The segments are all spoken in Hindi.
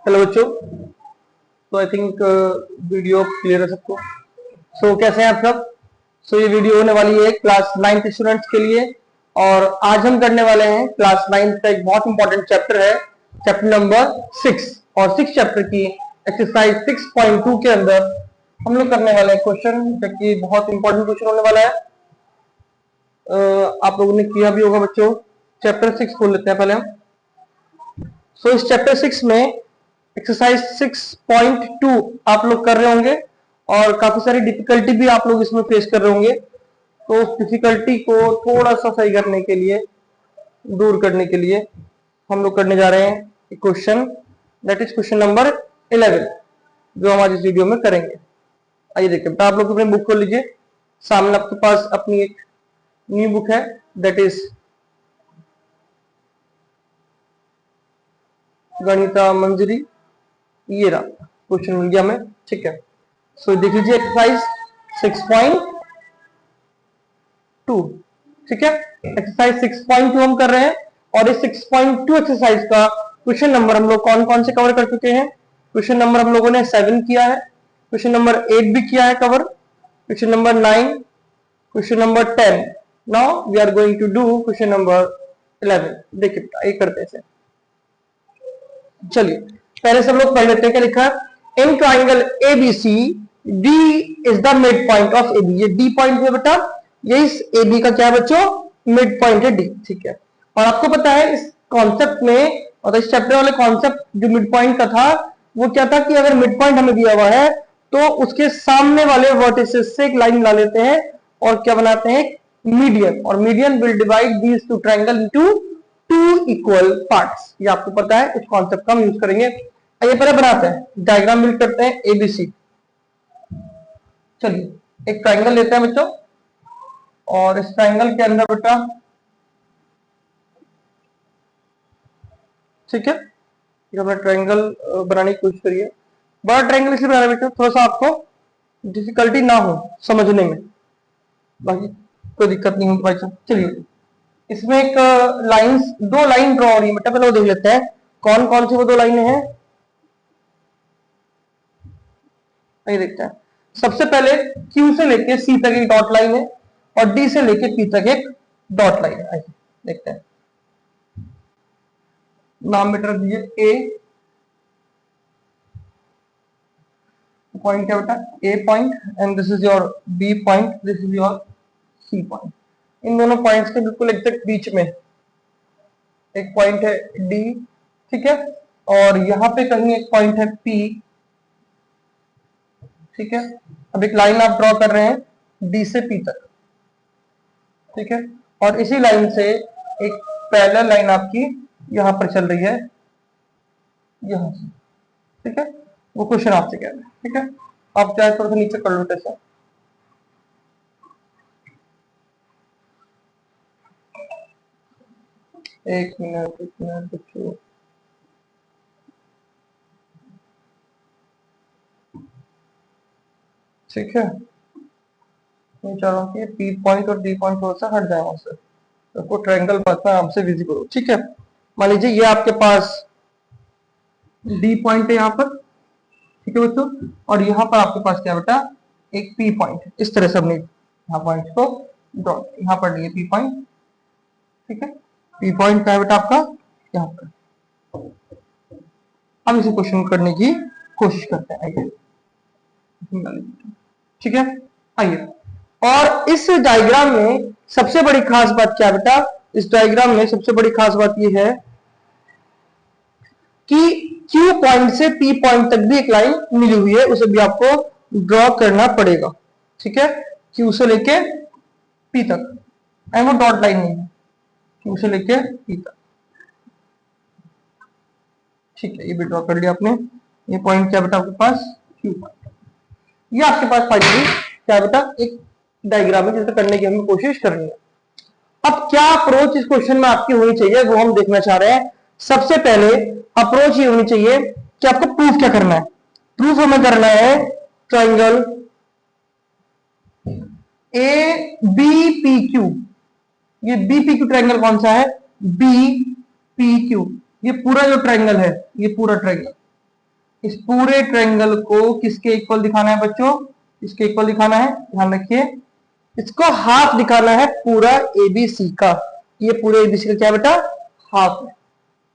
हेलो बच्चों। तो आई थिंक वीडियो क्लियर है सबको। कैसे हैं आप सब? ये वीडियो होने वाली है क्लास 9th स्टूडेंट्स के लिए। और आज हम करने वाले हैं क्लास 9th का एक बहुत इंपॉर्टेंट चैप्टर है, चैप्टर नंबर 6। और 6 चैप्टर की एक्सरसाइज 6.2 के अंदर हम लोग करने वाले हैं क्वेश्चन, जो कि बहुत इंपॉर्टेंट क्वेश्चन होने वाला है। आप लोगों ने किया भी होगा बच्चों। चैप्टर 6 खोल लेते हैं पहले हम। इस चैप्टर 6 में एक्सरसाइज 6.2 आप लोग कर रहे होंगे और काफी सारी डिफिकल्टी भी आप लोग इसमें फेस कर रहे होंगे। तो उस डिफिकल्टी को थोड़ा सा सही करने के लिए, दूर करने के लिए हम लोग करने जा रहे हैं question, that is question number 11, जो हम आज इस वीडियो में करेंगे। आइए देखते हैं। आप लोग अपनी बुक खोल लीजिए। सामने आपके पास अपनी एक न्यू बुक है, दैट इज गणिता मंजरी। ये रहा क्वेश्चन मिल गया हमें, ठीक है। देख लीजिए एक्सरसाइज 6.2, ठीक है। एक्सरसाइज 6.2 हम कर रहे हैं और इस 6.2 एक्सरसाइज का क्वेश्चन नंबर हम लोग कौन कौन से कवर कर चुके हैं? क्वेश्चन नंबर हम लोगों ने 7 किया है, क्वेश्चन नंबर 8 भी किया है cover, question number 9, question number 10। Now we are going to do question number 11। देखिए एक करते हैं। चलिए पहले सब लोग पढ़ लेते हैं क्या लिखा है। In triangle ABC D is the mid point of AB. ये डी पॉइंट है बेटा, ये इस एबी का क्या है बच्चों? मिड पॉइंट है डी, ठीक है। और आपको पता है इस कॉन्सेप्ट में, और इस चैप्टर वाले कॉन्सेप्ट जो मिड पॉइंट का था वो क्या था कि अगर मिड पॉइंट हमें दिया हुआ है तो उसके सामने वाले वर्टिसेस से एक लाइन बना लेते हैं और क्या बनाते हैं? मीडियन। और median will divide these two triangle into 2 equal parts. ये आपको पता है, इस कॉन्सेप्ट का हम यूज करेंगे। आइए पहले बनाते हैं, डायग्राम बिल्ड करते हैं एबीसी। चलिए एक ट्राइंगल लेते हैं बच्चों, और इस ट्राइंगल के अंदर बेटा, ठीक है, ये अपना ट्राइंगल बनाने की कोशिश करिए। बड़ा ट्राइंगल इसलिए बनाना बेटा थोड़ा सा आपको डिफिकल्टी ना हो समझने में, बाकी कोई दिक्कत नहीं होगी भाई साहब। चलिए इसमें एक लाइंस, 2 लाइन ड्रॉ हो रही है बेटा, पहले वो देख लेते हैं कौन कौन सी वो 2 लाइनें हैं। ये देखते हैं। सबसे पहले Q से लेके C तक एक डॉट लाइन है और D से लेके P तक एक डॉट लाइन है। आइए देखते हैं। नाम बेटा दीजिए A पॉइंट क्या बेटा? A point, and this is your B point, this is your C point. इन दोनों पॉइंट्स के बिल्कुल एग्जैक्ट बीच में एक पॉइंट है D, ठीक है। और यहां पे कहीं एक पॉइंट है P, ठीक है। अब एक लाइन आप ड्रॉ कर रहे हैं D से P तक, ठीक है। और इसी लाइन से एक पैरेलल लाइन आपकी यहां पर चल रही है, यहां से, ठीक है। वो क्वेश्चन आपसे कह रहे हैं, ठीक है। आप चाहे थोड़ा सा नीचे कर लो ऐसा। एक मिनट बच्चों, ठीक है। मैं चाह रहा हूँ कि P पॉइंट और D पॉइंट थोड़ा सा हट जाए वहां से, तो ट्रायंगल पास में आपसे विजिबल हो, ठीक है। मान लीजिए ये आपके पास D पॉइंट है यहाँ पर, ठीक है बच्चों, और यहाँ पर आपके पास क्या बेटा? एक P पॉइंट है। इस तरह से हमने यहाँ पॉइंट को ड्रॉ, यहाँ पर लिए P पॉइंट, ठीक है। P पॉइंट क्या है बेटा आपका? यहाँ पर। हम इसे क्वेश्चन करने की कोशिश करते हैं, आइए, ठीक है। आइए, और इस डायग्राम में सबसे बड़ी खास बात क्या बेटा? इस डायग्राम में सबसे बड़ी खास बात यह है कि Q पॉइंट से P पॉइंट तक भी एक लाइन मिली हुई है, उसे भी आपको ड्रॉ करना पड़ेगा, ठीक है। Q से लेके P तक, एंड वो डॉट लाइन नहीं है, Q से लेके P तक, ठीक है। ये भी ड्रॉ कर लिया आपने। ये पॉइंट क्या बेटा आपके पास? Q point. ये आपके पास फाइनली क्या बेटा? एक डायग्राम है जिसे करने की हमें कोशिश करनी है। अब क्या अप्रोच इस क्वेश्चन में आपकी होनी चाहिए वो हम देखना चाह रहे हैं। सबसे पहले अप्रोच ये होनी चाहिए कि आपको प्रूफ क्या करना है। प्रूफ हमें करना है triangle A B P Q. ये बी पी क्यू ट्राइंगल कौन सा है? B P Q. ये पूरा जो ट्राइंगल है, ये पूरा ट्राइंगल, इस पूरे ट्रायंगल को किसके इक्वल दिखाना है बच्चों? इसके इक्वल दिखाना है, ध्यान रखिए। इसको हाफ दिखाना है पूरा एबीसी का। ये पूरे एबीसी का क्या बेटा? हाफ है।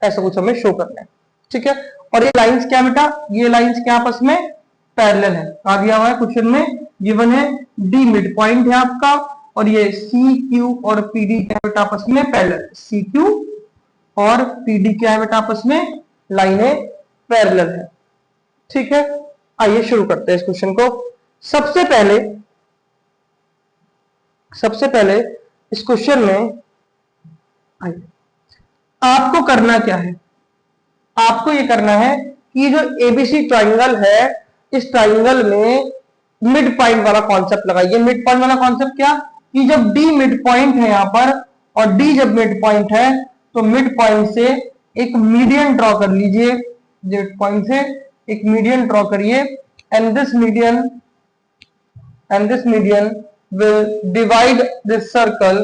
ऐसा कुछ हमें शो करना है, ठीक है। और ये लाइंस क्या बेटा? ये लाइंस क्या आपस में पैरेलल है। कहा दिया हुआ है क्वेश्चन में, गिवन है डी मिड पॉइंट है आपका, और ये सी क्यू और पीडी क्या बेटा आपस में पैरेलल। सी क्यू और पीडी क्या है बेटा आपस में? लाइनें पैरेलल है, ठीक है। आइए शुरू करते हैं इस क्वेश्चन को। सबसे पहले इस क्वेश्चन में आइए, आपको करना क्या है? आपको ये करना है कि जो एबीसी ट्राइंगल है, इस ट्राइंगल में मिड पॉइंट वाला कॉन्सेप्ट लगाइए। मिड पॉइंट वाला कॉन्सेप्ट क्या? कि जब डी मिड पॉइंट है यहां पर, और डी जब मिड पॉइंट है, तो मिड पॉइंट से एक मीडियन ड्रॉ कर लीजिए। मिड पॉइंट से एक मीडियन ड्रॉ करिए, and this median will divide this circle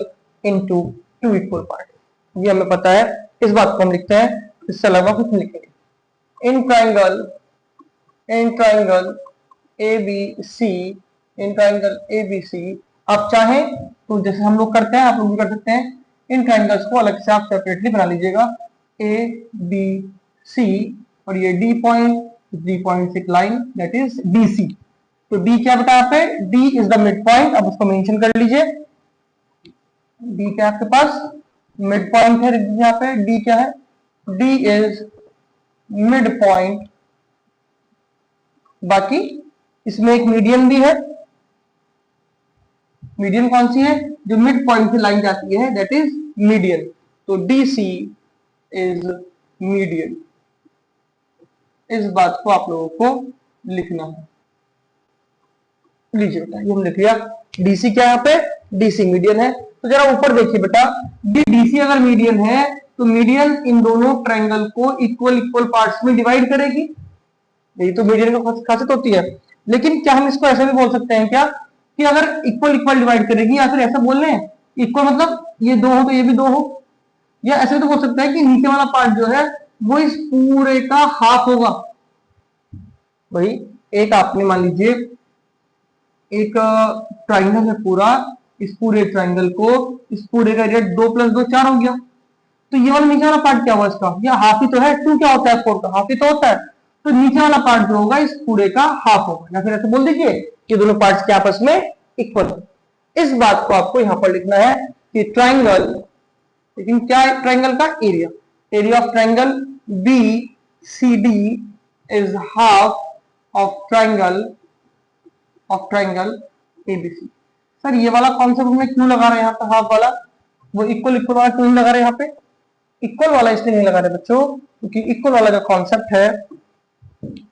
into two equal parts। ये हमें पता है, इस बात को हम लिखते हैं, इससे अलावा कुछ नहीं लिखेंगे। इन ट्राइंगल ABC आप चाहें तो जैसे हम लोग करते हैं आप लोग भी कर सकते हैं। इन ट्राइंगल्स को अलग से आप सेपरेटली बना लीजिएगा। ABC और ये डी पॉइंट से एक लाइन दैट इज DC। तो डी क्या बेटा यहाँ पे? D is the mid point. अब उसको मेंशन कर लीजिए। डी क्या आपके पास? मिड पॉइंट है यहाँ पे। डी क्या है? D is mid point. बाकी इसमें एक मीडियन भी है। मीडियन कौन सी है? जो मिड पॉइंट से लाइन जाती है, दैट इज मीडियन। तो DC इज मीडियन। इस बात को आप लोगों को लिखना है। लीजिए बेटा, ये हम लिख लिया। DC क्या यहाँ पे? DC मीडियन है। तो जरा ऊपर देखिए बेटा, DC अगर मीडियन है तो मीडियन इन दोनों ट्रायंगल को इक्वल पार्ट्स में डिवाइड करेगी। यही तो मीडियन का खासियत होती है। लेकिन क्या हम इसको ऐसा भी बोल सकते हैं क्या कि अगर इक्वल डिवाइड करेगी, या फिर ऐसा बोल रहे हैं इक्वल मतलब ये दो हो तो ये भी दो हो, या ऐसे तो बोल सकता है कि नीचे वाला पार्ट जो है वो इस पूरे का हाफ होगा। वही एक आपने मान लीजिए एक ट्राइंगल है पूरा, इस पूरे ट्राइंगल को, इस पूरे का एरिया 2 + 2 4 हो गया। तो ये वाला नीचे वाला पार्ट क्या हुआ इसका? ये हाफ ही तो है। 2 क्या होता है? 4 का हाफ ही तो होता है। तो नीचे वाला पार्ट जो होगा इस पूरे का हाफ होगा। या फिर ऐसे बोल दीजिए कि दोनों पार्ट्स के आपस में इक्वल है। इस बात को आपको यहां पर लिखना है कि ट्राइंगल, लेकिन क्या है ट्राइंगल का? Area of triangle BCD is half of triangle ABC। Sir ये वाला कॉन्सेप्ट हमने क्यों लगा रहे हैं यहाँ पे हाफ वाला? वो इक्वल वाला क्यों नहीं लगा रहे यहाँ पे? इक्वल वाला इसलिए नहीं लगा रहे बच्चों क्योंकि इक्वल वाला जो कॉन्सेप्ट है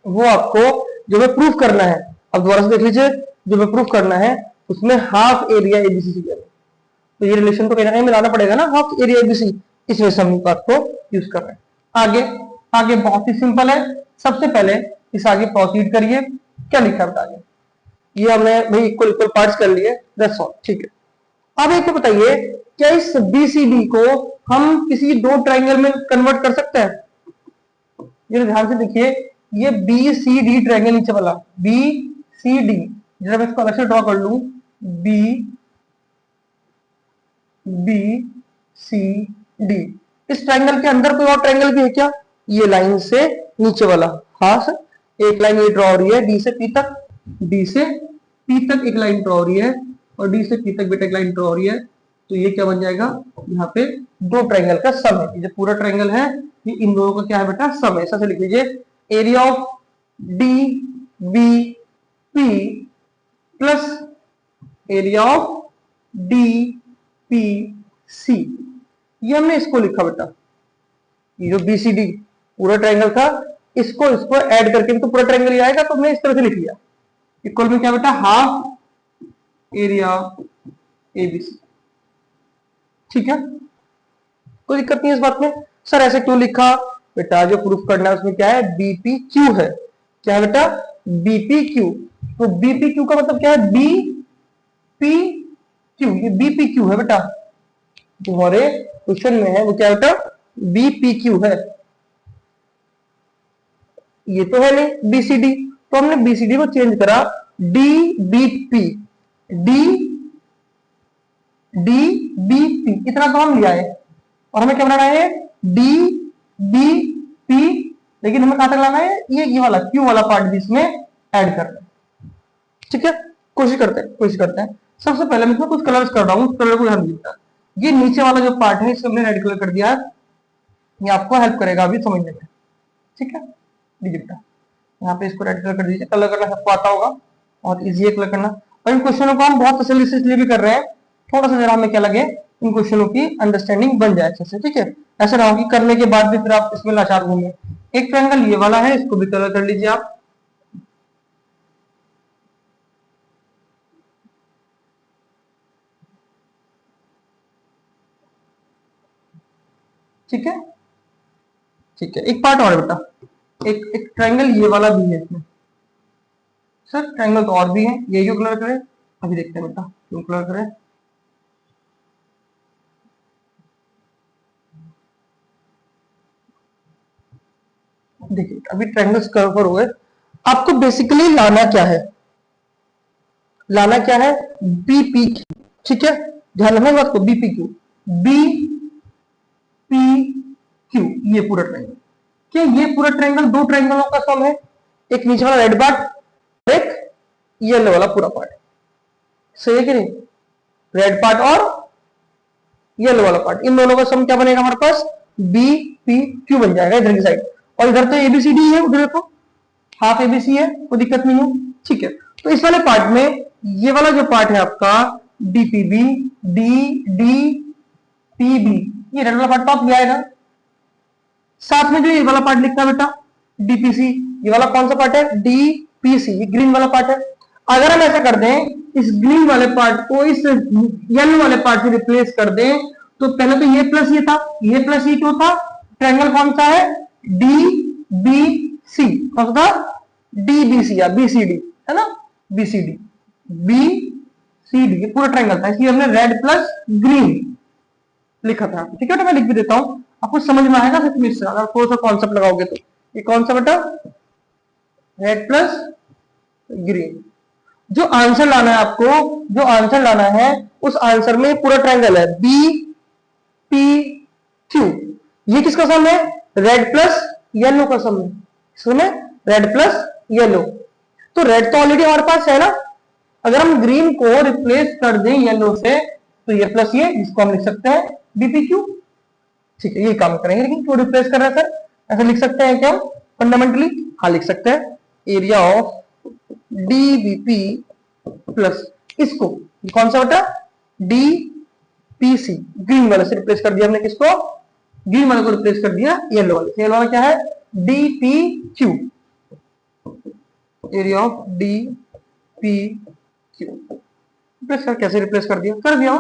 वो आपको जो है प्रूफ करना है। अब दोबारा से देख लीजिए, जो है प्रूफ करना है उसमें हाफ एरिया ABC चाहिए। तो ये रिलेशन तो कहीं ना कहीं मिलाना पड़ेगा ना, हाफ एरिया ABC। इस वजह से हम बात को यूज कर रहे हैं। आगे बहुत ही सिंपल है। सबसे पहले इस आगे प्रोसीड करिए। क्या लिखा है आगे? ये हमने भाई इक्वल पार्ट्स कर लिए, दैट्स ऑल, ठीक है। अब एक तो बताइए, क्या इस BCD को हम किसी दो ट्राइंगल में कन्वर्ट कर सकते हैं? ये ध्यान से देखिए, ये BCD ट्राइंगल नीचे वाला BCD, जरा मैं इसको अलग से ड्रॉ कर लूं, BCD। इस ट्राइंगल के अंदर कोई और ट्राइंगल भी है क्या? ये लाइन से नीचे वाला, हाँ सर, एक लाइन ये ड्रॉ हो रही है D से P तक, D से P तक एक लाइन ड्रॉ हो रही है, और D से P तक बेटा एक लाइन ड्रॉ हो रही है। तो ये क्या बन जाएगा? यहाँ पे दो ट्राइंगल का सम है। जो पूरा ट्राइंगल है ये इन दोनों का क्या है बेटा? सम है। ऐसा से लिख लीजिए, area of DBP plus area of DPC। ये हमने इसको लिखा बेटा, ये जो BCD पूरा ट्राइंगल था, इसको ऐड करके भी तो पूरा ट्राइंगल ही आएगा। तो हमने इस तरह से लिख लिया, इक्वल में क्या बेटा? Half area ABC। ठीक है, कोई दिक्कत नहीं है इस बात में। सर ऐसे क्यों लिखा? बेटा जो प्रूफ करना है उसमें क्या है? BPQ है। क्या है बेटा? BPQ। तो BPQ का मतलब क्या है? BPQ, ये BPQ है बेटा। जो हमारे क्वेश्चन में है वो क्या है बेटा? BPQ है। ये तो है नहीं बीसीडी, तो हमने बीसीडी को चेंज करा D B P, D D B P, इतना तो हम लिया है और हमें क्या बनाना है डी बी पी, लेकिन हमें कहां तक लाना है ये वाला क्यू वाला पार्ट भी इसमें ऐड करना है। ठीक है, कोशिश करते हैं। सबसे पहले मैं इसमें कुछ कलर्स कर रहा हूं, कलर को ध्यान दीजिएगा। ये नीचे वाला जो पार्ट है इसको हमने रेड कलर कर दिया है, ये आपको हेल्प करेगा अभी समझने में। ठीक है, दीजिए बेटा यहाँ पे इसको रेड कलर कर दीजिए। कलर करना सबको आता होगा और इजी है कलर करना, और इन क्वेश्चनों को हम बहुत तसल्ली से इसलिए भी कर रहे हैं, थोड़ा सा जरा हमें क्या लगे इन क्वेश्चनों की अंडरस्टैंडिंग बन जाए अच्छे से। ठीक है, ऐसा ना हो कि करने के बाद भी फिर आप इसमें लाचार घूमे। एक ट्रायंगल ये वाला है, इसको भी कलर कर लीजिए आप। ठीक है, ठीक है, एक पार्ट और बेटा, एक ट्रायंगल ये वाला भी है इसमें। सर ट्रायंगल तो और भी है, ये क्यों कलर करें, अभी देखते हैं बेटा क्यों कलर करें। देखिए अभी ट्रायंगल्स कवर हुए, आपको बेसिकली लाना क्या है, लाना क्या है बीपी क्यू। ठीक है, ध्यान रखना बात को, BP Q, B P Q, ये पूरा ट्रायंगल। क्या ये पूरा ट्रायंगल दो ट्रायंगलों का सम है, एक नीचे वाला रेड पार्ट, एक येलो वाला पूरा पार्ट, सही है कि नहीं, रेड पार्ट और येलो वाला पार्ट, इन दोनों का सम क्या बनेगा हमारे पास बी पी क्यू बन जाएगा इधर की साइड। और इधर तो एबीसीडी है, उधर देखो हाफ एबीसी है, कोई दिक्कत नहीं है। ठीक है, तो इस वाले पार्ट में ये वाला जो पार्ट है आपका डीपीबी, डी डी पीबी, ये रेड वाला पार्ट तो आप ले आएगा। साथ में जो ये वाला पार्ट लिखा है बेटा डीपीसी, ये वाला कौन सा पार्ट है डीपीसी, ये ग्रीन वाला पार्ट है। अगर हम ऐसा कर दें इस ग्रीन वाले पार्ट को इस येलो वाले पार्ट से रिप्लेस कर दें, तो पहले तो ये प्लस ये था, ये प्लस ये क्यों था, ट्रायंगल कौन सा है डी बी सी, कौन सा था डीबीसी या बीसीडी है ना, बीसीडी बी सी डी, पूरा ट्रायंगल था, इसलिए हमने रेड प्लस ग्रीन लिखा था। ठीक है बेटा, मैं लिख भी देता हूं, आपको समझ में आएगा सच में इससे, अगर थोड़ा सा कॉन्सेप्ट लगाओगे तो। ये कौन सा बेटा रेड प्लस ग्रीन। जो आंसर लाना है आपको, जो आंसर लाना है उस आंसर में पूरा ट्रायंगल है बी पी क्यू, ये किसका सम है रेड प्लस येलो का सम है, इसमें रेड प्लस येलो। तो रेड तो ऑलरेडी हमारे पास है ना, अगर हम ग्रीन को रिप्लेस कर दें येलो से तो ये प्लस ये, जिसको हम लिख सकते हैं बीपीक्यू। ठीक है, ये काम करेंगे, लेकिन क्यों रिप्लेस कर रहे हैं सर, ऐसा लिख सकते हैं क्या फंडामेंटली, हाँ लिख सकते हैं एरिया ऑफ डीबीपी प्लस इसको कौन सा बेटा डीपीसी, ग्रीन वाले से रिप्लेस कर दिया हमने, किसको ग्रीन वाले को रिप्लेस कर दिया येलो वाले से। येलो वाला क्या है DPQ, area of DPQ, replace कर, कैसे रिप्लेस कर दिया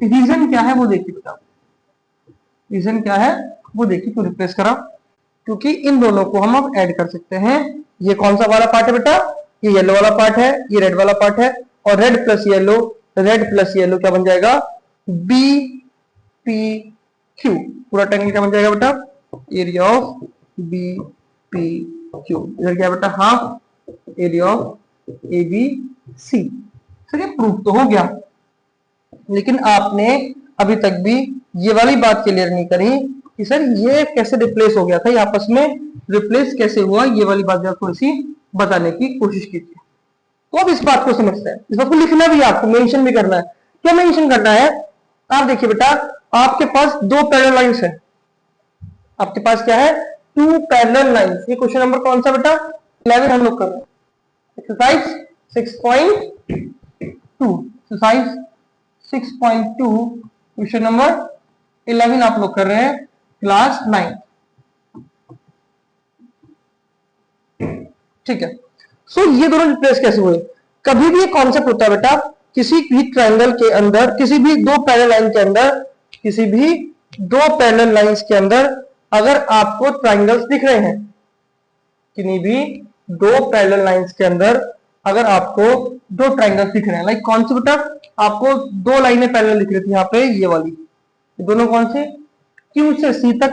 रीजन क्या है वो देखिए बेटा, रीजन क्या है वो देखिए क्यों रिप्लेस करा, क्योंकि इन दोनों को हम अब ऐड कर सकते हैं। ये कौन सा वाला पार्ट है बेटा, ये येलो वाला पार्ट है, ये रेड वाला पार्ट है, और रेड प्लस येलो क्या बन जाएगा बी पी क्यू, पूरा ट्रायंगल क्या बन जाएगा बेटा area of B P Q. इधर क्या बेटा half area of A B C. ठीक है, प्रूफ तो हो गया, लेकिन आपने अभी तक भी ये वाली बात क्लियर नहीं करी कि सर ये कैसे रिप्लेस हो गया था, ये आपस में रिप्लेस कैसे हुआ, ये वाली बात थोड़ी सी बताने की कोशिश कीजिए। तो अब इस बात को समझते हैं, इस बात को लिखना भी आपको मेंशन भी करना है। क्या मेंशन करना है, आप देखिए बेटा आपके पास दो पैरेलल लाइंस है, आपके पास क्या है टू पैरेलल लाइंस। ये क्वेश्चन नंबर कौन सा बेटा 11 हम लोग कर रहे हैं, एक्सरसाइज 6.2, एक्सरसाइज 6.2 क्वेश्चन नंबर 11 आप लोग कर रहे हैं क्लास 9। ठीक है, सो ये दोनों रिप्लेस कैसे हुए। कभी भी एक कॉन्सेप्ट होता है बेटा, किसी भी ट्रायंगल के अंदर, किसी भी दो पैरेलल लाइन के अंदर, किसी भी दो पैरेलल लाइंस के अंदर अगर आपको ट्रायंगल्स दिख रहे हैं, किन्हीं भी दो पैरेलल लाइंस के अंदर अगर आपको दो ट्रायंगल्स दिख रहे हैं, लाइक कौन से बेटा आपको दो लाइनें पैरेलल दिख रही थी यहाँ पे, ये वाली, ये दोनों कौन से Q से C तक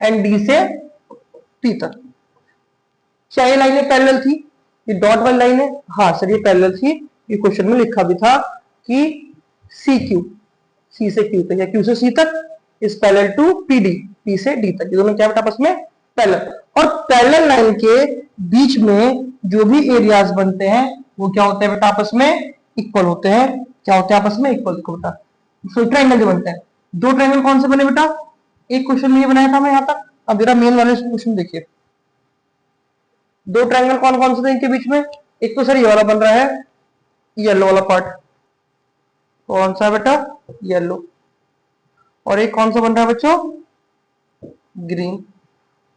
एंड D से P तक। क्या ये लाइनें पैरेलल थी? ये डॉट वाली लाइन है, हाँ सर ये पैरेलल थी। ये क्वेश्चन में लिखा भी था कि सी क्यू, सी से क्यू तक या क्यू से सी तक is parallel to P D, P से डी तक, ये दोनों क्या बेटा आपस में पैरेलल। और पैरेलल लाइन के बीच में जो भी एरियाज बनते हैं वो क्या होते हैं बेटा आपस में इक्वल होते हैं। क्या होते हैं आपस में इक्वल बेटा। तो ट्रायंगल जो बनते हैं, दो ट्रायंगल कौन से बने बेटा? एक क्वेश्चन में ये बनाया था मैं यहाँ तक, अब जरा मेन वाले क्वेश्चन देखिए। दो ट्रायंगल कौन कौन से थे इनके बीच में? एक तो सर ये वाला बन रहा है, येलो वाला पार्ट, कौन सा बेटा? येलो। और एक कौन सा बन रहा है बच्चों? ग्रीन।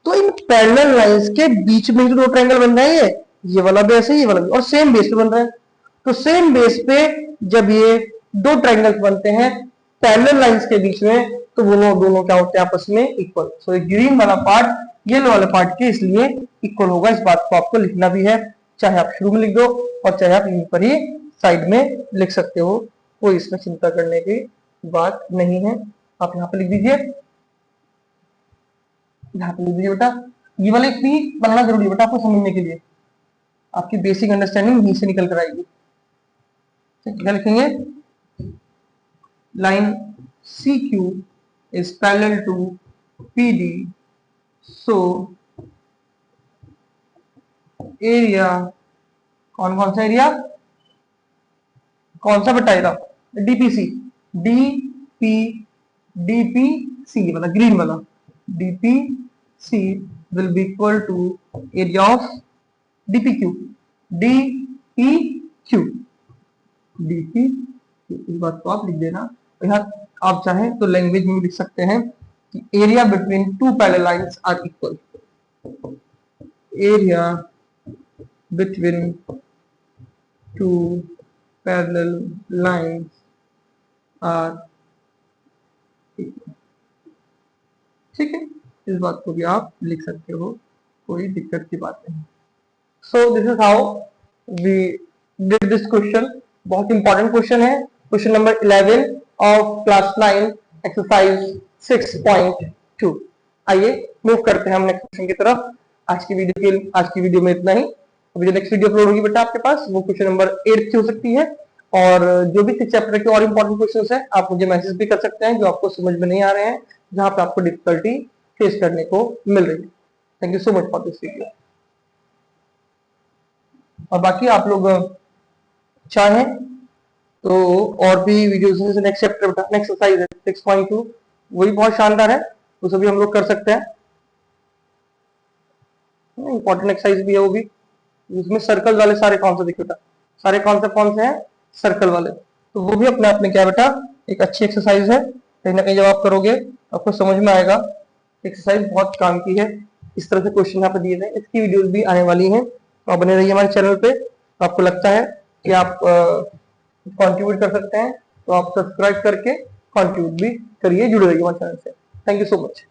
तो इन पैरेलल लाइंस के बीच में जो दो ट्रायंगल बन रहे हैं ये वाला भी ऐसे, ये वाला भी, और सेम बेस पे बन रहा है। तो सेम बेस पे जब ये दो ट्रायंगल्स बनते हैं पैरेलल लाइंस के बीच में, तो वो दोनों क्या होते हैं आपस में इक्वल। सो ये ग्रीन वाला पार्ट येलो वाले पार्ट के इसलिए इक्वल होगा। इस बात को आपको लिखना भी है, चाहे आप शुरू में लिख दो और चाहे आप यहीं पर ही साइड में लिख सकते हो, कोई इसमें चिंता करने की बात नहीं है। आप यहाँ पे लिख दीजिए, यहाँ पे लिख दीजिए बेटा। ये वाला एक भी बनना जरूरी है बेटा आपको समझने के लिए, आपकी बेसिक अंडरस्टैंडिंग यहीं से निकल कर आएगी। क्या लिखेंगे? Line C Q is parallel to P D, so area, कौन कौन सा एरिया? कौन सा बताएगा? डीपीसी, डीपी, डीपीसी वाला ग्रीन वाला, DPC will be equal to area of DPQ, DPQ, DPQ. इस बात को आप लिख देना। यहाँ आप चाहें तो लैंग्वेज में लिख सकते हैं कि area between two parallel lines are equal, area between two parallel lines are equal. ठीक है, इस बात को भी आप लिख सकते हो, कोई दिक्कत की बात नहीं। So this is how we did this question. बहुत इंपॉर्टेंट क्वेश्चन है, question number 11 of class 9 exercise 6.2। आइए मूव करते हैं हम नेक्स्ट क्वेश्चन की तरफ। आज की वीडियो में इतना ही। अभी जो नेक्स्ट वीडियो अपलोड होगी बेटा आपके पास वो क्वेश्चन नंबर 8 की हो सकती है। और जो भी चैप्टर के और इंपॉर्टेंट क्वेश्चंस हैं आप मुझे मैसेज भी कर सकते हैं जो आपको समझ में नहीं आ रहे हैं, जहां पे आपको डिफिकल्टी फेस करने को मिल रही है। Thank you so much for this video. और बाकी आप लोग चाहें तो और भी वीडियोस हैं, नेक्स्ट चैप्टर नेक्स्ट एक्सरसाइज है 6.2, वही बहुत शानदार है, उसे भी हम लोग कर सकते हैं। इंपॉर्टेंट एक्सरसाइज भी है वो भी। उसमें सर्कल वाले सारे कॉन्सेप्ट देखिए बेटा, सारे कॉन्सेप्ट कौन से हैं? सर्कल वाले। तो वो भी अपने आप में क्या बेटा एक अच्छी एक्सरसाइज है। कहीं ना कहीं जब आप करोगे आपको समझ में आएगा। एक्सरसाइज बहुत काम की है। इस तरह से क्वेश्चन यहाँ पे दिए थे, इसकी वीडियोस भी आने वाली हैं, तो आप बने रहिए हमारे चैनल पे। आपको लगता है कि आप कंट्रीब्यूट कर सकते हैं तो आप सब्सक्राइब करके कंट्रीब्यूट भी करिए, जुड़े रहिए हमारे चैनल से। Thank you so much.